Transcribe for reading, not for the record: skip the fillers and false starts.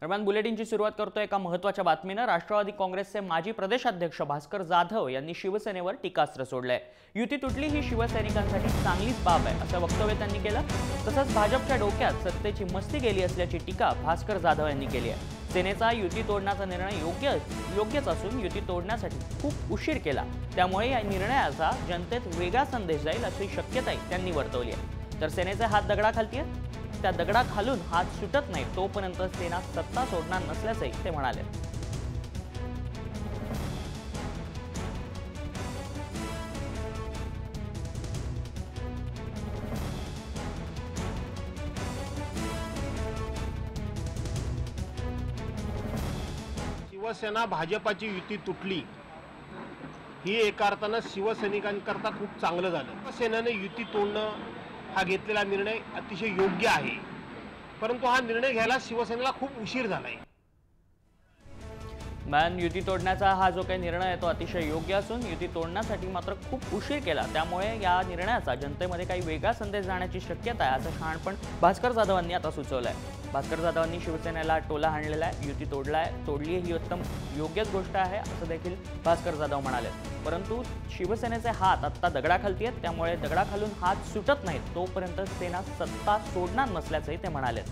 दरम्यान बुलेटिनची सुरुवात करतोय एका महत्त्वाच्या बातमीनं। राष्ट्रवादी काँग्रेसचे माजी प्रदेशाध्यक्ष भास्कर जाधव यांनी शिवसेनेवर टीकास्त्र सोडलंय। युती तुटली ही शिवसैनिकांसाठी चांगलीच बाब आहे असं वक्तव्य त्यांनी केलं। तसंच भाजपच्या डोक्यात सत्तेची मस्ती गेली असल्याची टीका भास्कर जाधव यांनी केली आहे। सेनेचा युती तोडण्याचा निर्णय योग्यच असून युती तोडण्यासाठी खूप उशीर केला, त्यामुळे या निर्णयाचा जनतेत वेगळा संदेश जाईल अशी शक्यताही त्यांनी वर्तवली आहे। तर सेनेचे हात दगडाखाली आहेत, त्या दगडाखालून हात सुटत नाही तोपर्यंत सेना सत्ता सोडणार नसल्याचंही ते म्हणाले। शिवसेना भाजपाची युती तुटली ही एका अर्थानं शिवसैनिकांकरता खूप चांगलं झालं। शिवसेनेने युती तोडणं हा घेतलेला निर्णय अतिशय योग्य आहे, परंतु हा निर्णय घ्यायला शिवसेनेला खूप उशीर झालाय। युती तोडण्याचा हा जो काही निर्णय आहे तो अतिशय योग्य असून युती तोडण्यासाठी मात्र खूप उशीर केला, त्यामुळे या निर्णयाचा जनतेमध्ये काही वेगळा संदेश जाण्याची शक्यता आहे असं शहाणपण भास्कर जाधवांनी आता सुचवलंय। भास्कर जाधवांनी शिवसेनेला टोला हाणलेला आहे, युती तोडली ही उत्तम योग्यच गोष्ट आहे असं देखील भास्कर जाधव म्हणाले। परंतु शिवसेनेचे हात आता दगडाखाली आहेत, त्यामुळे दगडाखालून हात सुटत नाहीत तोपर्यंत सेना सत्ता सोडणार नसल्याचंही ते म्हणाले।